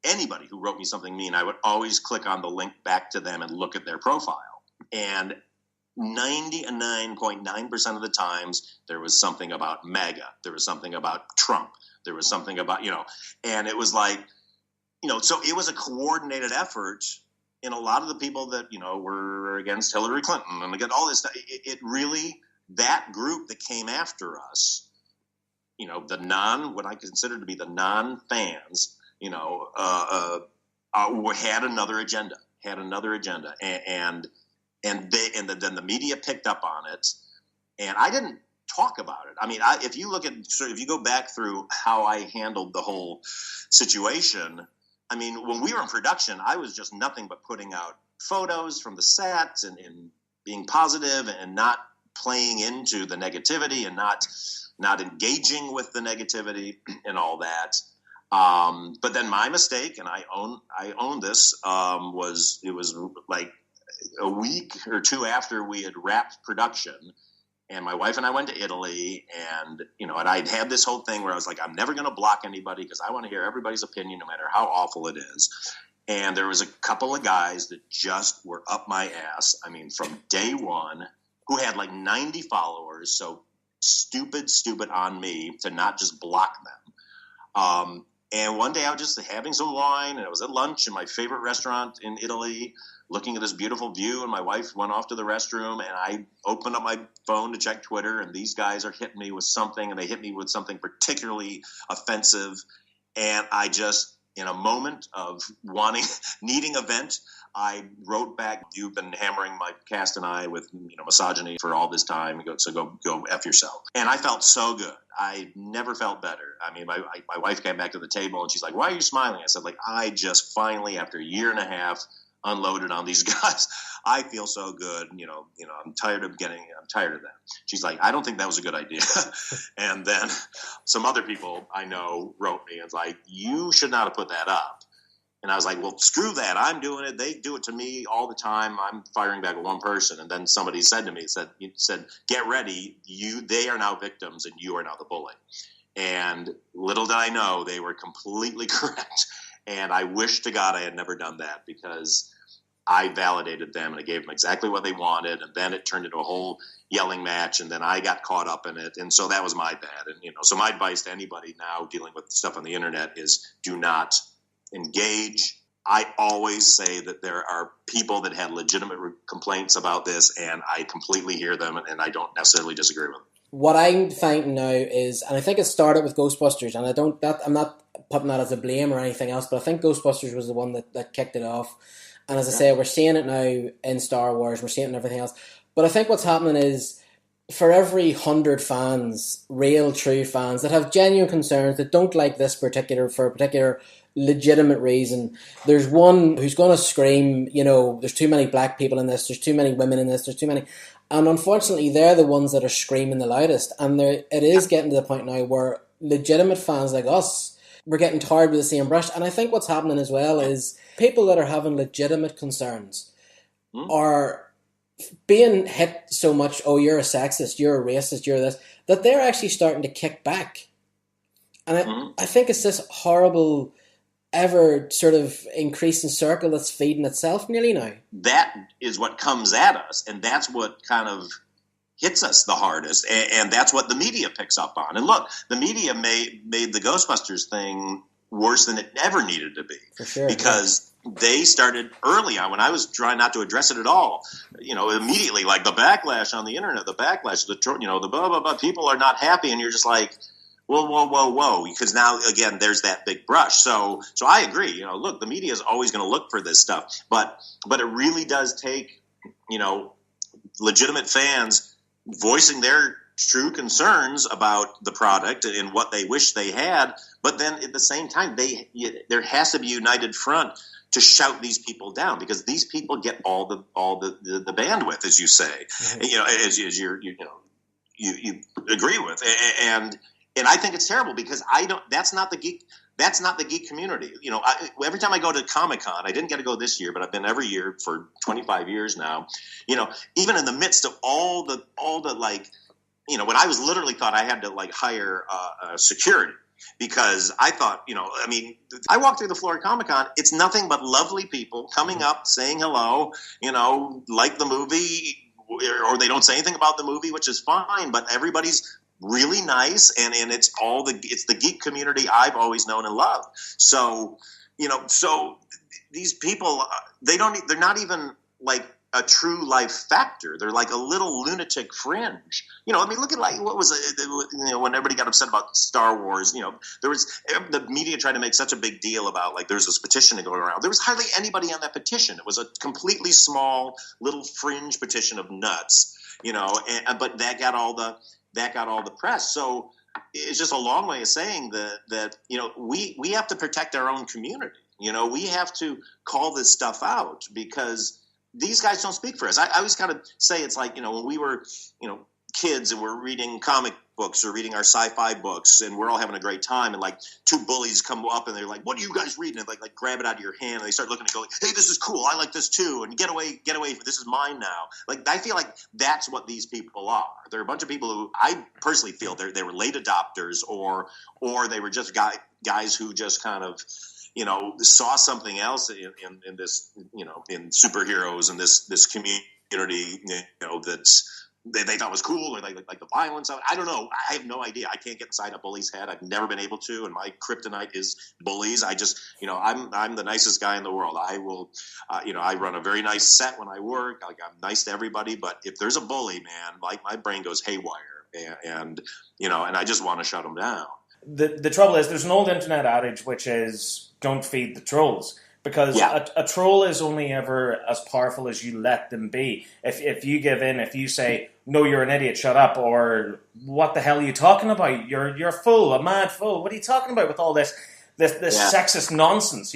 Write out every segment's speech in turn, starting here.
anybody who wrote me something mean, I would always click on the link back to them and look at their profile. And 99.9% of the times, there was something about MAGA. There was something about Trump. There was something about, and it was like, so it was a coordinated effort. And a lot of the people that, were against Hillary Clinton and against all this stuff, it really, that group that came after us, what I consider to be the non-fans, had another agenda, and then the media picked up on it, and I didn't talk about it. I mean, if you go back through how I handled the whole situation, I mean, when we were in production, I was just nothing but putting out photos from the sets and being positive and not playing into the negativity and not engaging with the negativity and all that. But then my mistake, and I own this, was like a week or two after we had wrapped production, and my wife and I went to Italy, and and I'd had this whole thing where I was like, I'm never going to block anybody because I want to hear everybody's opinion no matter how awful it is. And there was a couple of guys that just were up my ass. I mean, from day one, who had like 90 followers. So stupid on me to not just block them. And one day I was just having some wine, and I was at lunch in my favorite restaurant in Italy, looking at this beautiful view, and my wife went off to the restroom, and I opened up my phone to check Twitter, and these guys are hitting me with something, and they hit me with something particularly offensive, and I just, in a moment of needing a vent, I wrote back, "You've been hammering my cast and I with misogyny for all this time. So go F yourself." And I felt so good. I never felt better. I mean, my wife came back to the table and she's like, "Why are you smiling?" I said, I just finally, after a year and a half, unloaded on these guys. I feel so good. I'm tired of that. She's like, "I don't think that was a good idea." And then some other people I know wrote me and was like, "You should not have put that up." And I was like, "Well, screw that. I'm doing it. They do it to me all the time. I'm firing back at one person." And then somebody said to me, said, "Get ready. They are now victims and you are now the bully." And little did I know they were completely correct. And I wish to God I had never done that, because I validated them and I gave them exactly what they wanted. And then it turned into a whole yelling match. And then I got caught up in it. And so that was my bad. And, so my advice to anybody now dealing with stuff on the internet is do not engage. I always say that there are people that had legitimate complaints about this, and I completely hear them, and I don't necessarily disagree with them. What I'm finding now is, and I think it started with Ghostbusters, and I'm not putting that as a blame or anything else, but I think Ghostbusters was the one that kicked it off. And as I say, we're seeing it now in Star Wars, we're seeing it in everything else. But I think what's happening is, for every 100 fans, real, true fans, that have genuine concerns, that don't like this for a particular legitimate reason, there's one who's going to scream, there's too many black people in this, there's too many women in this, there's too many. And unfortunately, they're the ones that are screaming the loudest. And it is getting to the point now where legitimate fans like us, we're getting tarred with the same brush. And I think what's happening as well is people that are having legitimate concerns are being hit so much, "Oh, you're a sexist, you're a racist, you're this," that they're actually starting to kick back. And I think it's this horrible, ever sort of increasing circle that's feeding itself nearly now. That is what comes at us, and that's what kind of hits us the hardest, and that's what the media picks up on. And look, the media made the Ghostbusters thing worse than it ever needed to be. For sure. Because they started early on, when I was trying not to address it at all, immediately, like the backlash on the internet, the backlash, the blah, blah, blah, people are not happy, and you're just like, whoa, because now, again, there's that big brush. So I agree. Look, the media is always going to look for this stuff, but it really does take, legitimate fans voicing their true concerns about the product and what they wish they had. But then at the same time, there has to be a united front to shout these people down, because these people get all the bandwidth, as you say, as you agree with, and I think it's terrible, because that's not the geek community. Every time I go to Comic-Con, I didn't get to go this year, but I've been every year for 25 years now. Even in the midst of all the when I was literally thought I had to hire security, because I thought, I mean, I walked through the Florida Comic-Con. It's nothing but lovely people coming up, saying hello, like the movie, or they don't say anything about the movie, which is fine, but everybody's really nice, and it's it's the geek community I've always known and loved. So, so these people, they're not even like a true life factor. They're like a little lunatic fringe. I mean, look at like what was it? When everybody got upset about Star Wars, there was the media tried to make such a big deal about like there's this petition going around. There was hardly anybody on that petition. It was a completely small little fringe petition of nuts, but that got all the press. So it's just a long way of saying that we have to protect our own community. We have to call this stuff out because these guys don't speak for us. I always kind of say it's like, when we were, kids and we're reading comic books or reading our sci-fi books and we're all having a great time and like two bullies come up and they're like, what are you guys reading? And like grab it out of your hand and they start looking and go, hey, this is cool. I like this too. And get away. This is mine now. Like, I feel like that's what these people are. They're a bunch of people who I personally feel they were late adopters or they were just guys who just kind of, saw something else in this, in superheroes and this community, that's they thought was cool, or like the violence of it. I don't know. I have no idea. I can't get inside a bully's head. I've never been able to, and my kryptonite is bullies. I just, I'm the nicest guy in the world. I will, I run a very nice set when I work. Like, I'm nice to everybody, but if there's a bully, man, like my brain goes haywire, and I just want to shut them down. The trouble is, there's an old internet adage which is don't feed the trolls, because a troll is only ever as powerful as you let them be. If you give in, if you say, no, you're an idiot, shut up, or what the hell are you talking about? You're a fool, a mad fool. What are you talking about with all this sexist nonsense?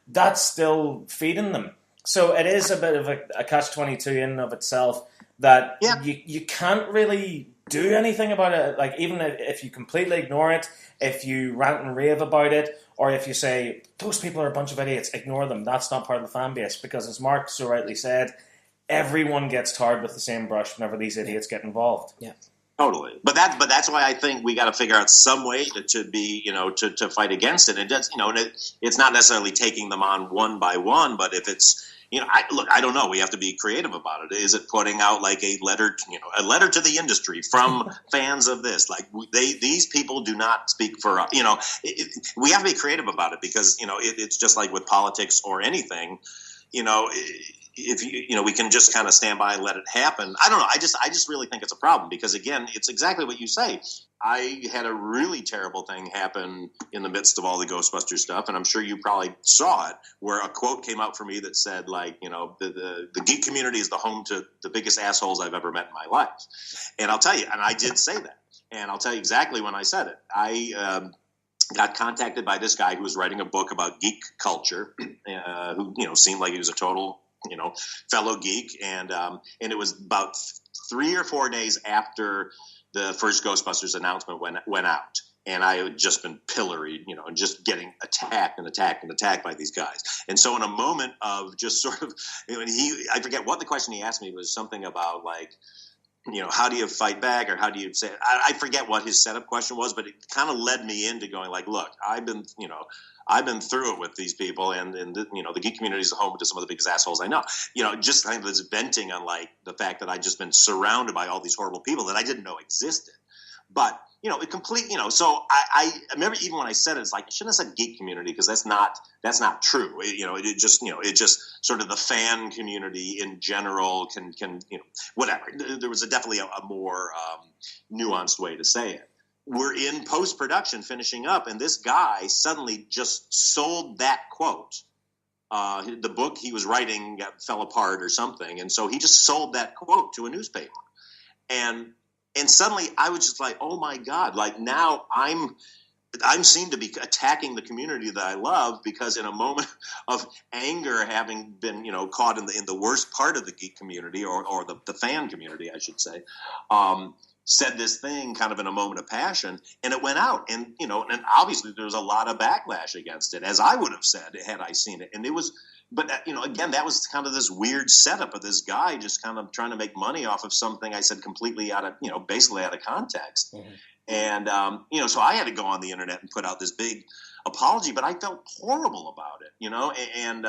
That's still feeding them. So it is a bit of a catch-22 in and of itself that you can't really do anything about it. Like, even if you completely ignore it, if you rant and rave about it, or if you say, those people are a bunch of idiots, ignore them. That's not part of the fan base. Because as Mark so rightly said, everyone gets tarred with the same brush whenever these idiots get involved. Yeah. Totally. But that's why I think we got to figure out some way to be, to fight against it. And it does, and it's not necessarily taking them on one by one, but if it's, I don't know. We have to be creative about it. Is it putting out like a letter to the industry from fans of this? Like these people do not speak for us. We have to be creative about it because it's just like with politics or anything. If we can just kind of stand by and let it happen. I don't know. I just really think it's a problem because again, it's exactly what you say. I had a really terrible thing happen in the midst of all the Ghostbusters stuff, and I'm sure you probably saw it, where a quote came out for me that said, like, the geek community is the home to the biggest assholes I've ever met in my life. And I'll tell you, and I did say that, and I'll tell you exactly when I said it. I got contacted by this guy who was writing a book about geek culture, who seemed like he was a total fellow geek, and it was about 3 or 4 days after the first Ghostbusters announcement went out, and I had just been pilloried, and just getting attacked by these guys. And so in a moment of just sort of, I forget what the question he asked me was, something about like, how do you fight back, or how do you say it? I forget what his setup question was, but it kind of led me into going like, look, I've been through it with these people, and the geek community is the home to some of the biggest assholes I know. Just kind of this venting on like the fact that I've just been surrounded by all these horrible people that I didn't know existed. But it completely, so I remember even when I said it, it's like I shouldn't have said geek community because that's not true. It just sort of the fan community in general can whatever. There was definitely a more nuanced way to say it. We're in post-production finishing up, and this guy suddenly just sold that quote. The book he was writing fell apart or something, and so he just sold that quote to a newspaper. And suddenly I was just like, oh my God, like now I'm seen to be attacking the community that I love because in a moment of anger, having been, caught in the worst part of the geek community or the fan community, I should say, said this thing kind of in a moment of passion, and it went out, and and obviously there was a lot of backlash against it, as I would have said had I seen it. And it was, but again, that was kind of this weird setup of this guy just kind of trying to make money off of something I said completely out of, basically out of context. Mm-hmm. And, so I had to go on the internet and put out this big apology, but I felt horrible about it, and,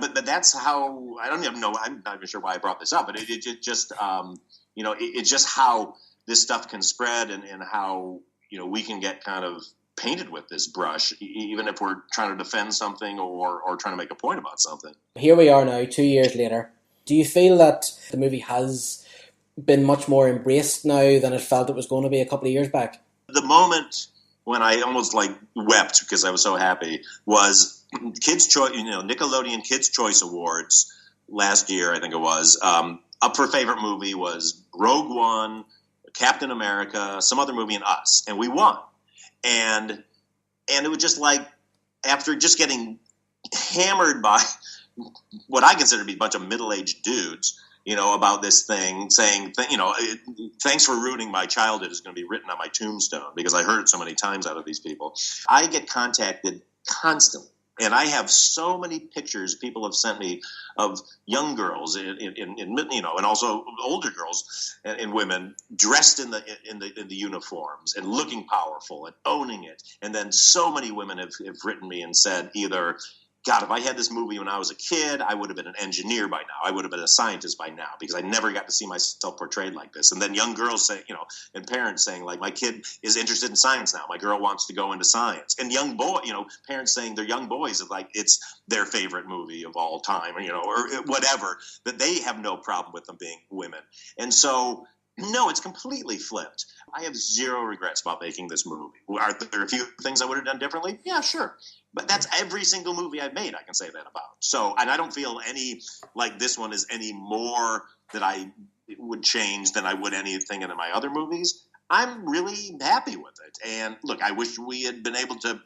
but that's how, I don't even know, I'm not even sure why I brought this up, but it just, it's just how this stuff can spread and how, we can get kind of painted with this brush, even if we're trying to defend something or trying to make a point about something. Here we are now, 2 years later. Do you feel that the movie has been much more embraced now than it felt it was going to be a couple of years back? The moment when I almost wept because I was so happy was Kids' Choice, Nickelodeon Kids' Choice Awards last year, I think it was. Up for favorite movie was Rogue One, Captain America, some other movie, and Us, and we won. And it was just after just getting hammered by what I consider to be a bunch of middle-aged dudes, about this thing, saying, thanks for ruining my childhood is going to be written on my tombstone because I heard it so many times out of these people. I get contacted constantly. And I have so many pictures people have sent me of young girls and also older girls and women dressed in the uniforms and looking powerful and owning it. And then so many women have written me and said either, God, if I had this movie when I was a kid, I would have been an engineer by now. I would have been a scientist by now because I never got to see myself portrayed like this. And then young girls say, and parents saying my kid is interested in science now. My girl wants to go into science. And young boy, parents saying their young boys it's their favorite movie of all time, or whatever, that they have no problem with them being women. And so, no, it's completely flipped. I have zero regrets about making this movie. Are there a few things I would have done differently? Yeah, sure. But that's every single movie I've made, I can say that about. So, and I don't feel any like this one is any more that I would change than I would anything in my other movies. I'm really happy with it. And look, I wish we had been able to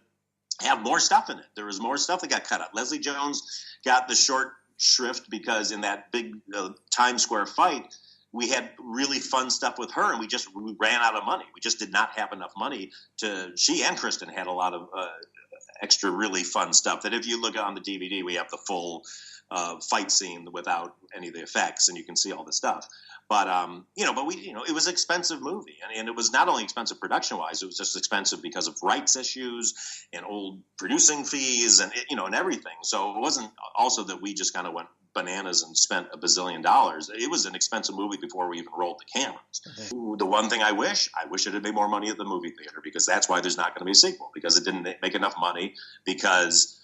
have more stuff in it. There was more stuff that got cut out. Leslie Jones got the short shrift because in that big Times Square fight, we had really fun stuff with her, and we ran out of money. We just did not have enough money she and Kristen had a lot of extra really fun stuff that if you look on the DVD, we have the full fight scene without any of the effects, and you can see all the stuff. But, it was an expensive movie, and it was not only expensive production-wise, it was just expensive because of rights issues and old producing fees and, and everything. So it wasn't also that we just kind of went bananas and spent $1 bazillion. It was an expensive movie before we even rolled the cameras. Okay. The one thing I wish it had made more money at the movie theater, because that's why there's not going to be a sequel, because it didn't make enough money, because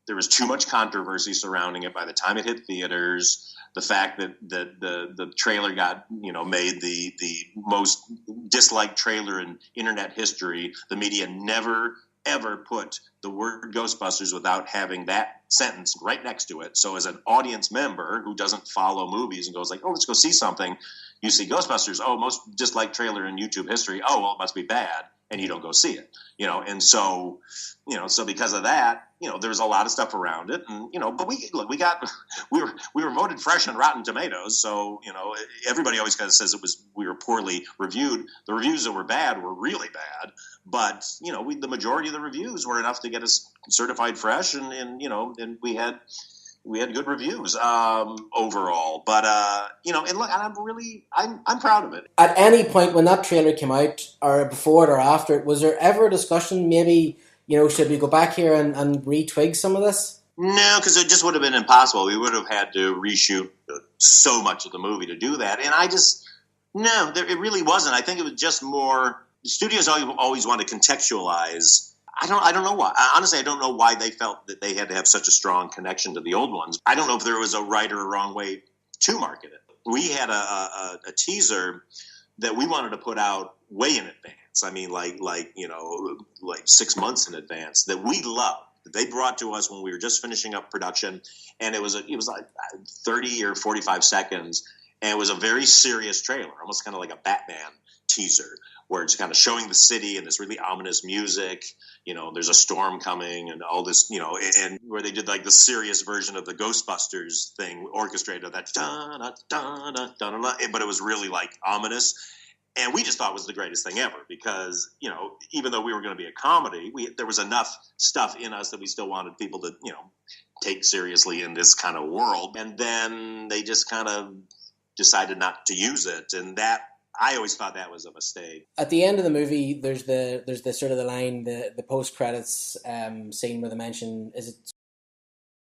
there was too much controversy surrounding it by the time it hit theaters. The fact that the trailer got, made the most disliked trailer in internet history. The media never ever put the word Ghostbusters without having that sentence right next to it. So as an audience member who doesn't follow movies and goes like, oh, let's go see something, you see Ghostbusters, oh, most disliked trailer in YouTube history, oh, well, it must be bad, and you don't go see it. And so, so because of that, there's a lot of stuff around it, and but we were voted fresh on Rotten Tomatoes, so everybody always kind of says we were poorly reviewed. The reviews that were bad were really bad, but the majority of the reviews were enough to get us certified fresh, and we had good reviews overall. But and look, I'm proud of it. At any point when that trailer came out, or before it or after it, was there ever a discussion? Maybe should we go back here and retwig some of this? No, because it just would have been impossible. We would have had to reshoot so much of the movie to do that, and it really wasn't. I think it was just more. Studios always want to contextualize. I don't know why. Honestly, I don't know why they felt that they had to have such a strong connection to the old ones. I don't know if there was a right or a wrong way to market it. We had a teaser that we wanted to put out way in advance. I mean, like 6 months in advance, that we loved. That they brought to us when we were just finishing up production, and it was like 30 or 45 seconds, and it was a very serious trailer, almost kind of like a Batman teaser, where it's kind of showing the city and this really ominous music. There's a storm coming and all this, and where they did like the serious version of the Ghostbusters thing, orchestrated that da da da da da da, but it was really like ominous. And we just thought it was the greatest thing ever because, even though we were going to be a comedy, there was enough stuff in us that we still wanted people to, take seriously in this kind of world. And then they just kind of decided not to use it. And that, I always thought that was a mistake. At the end of the movie, there's the sort of the line, the post credits scene where they mention, is it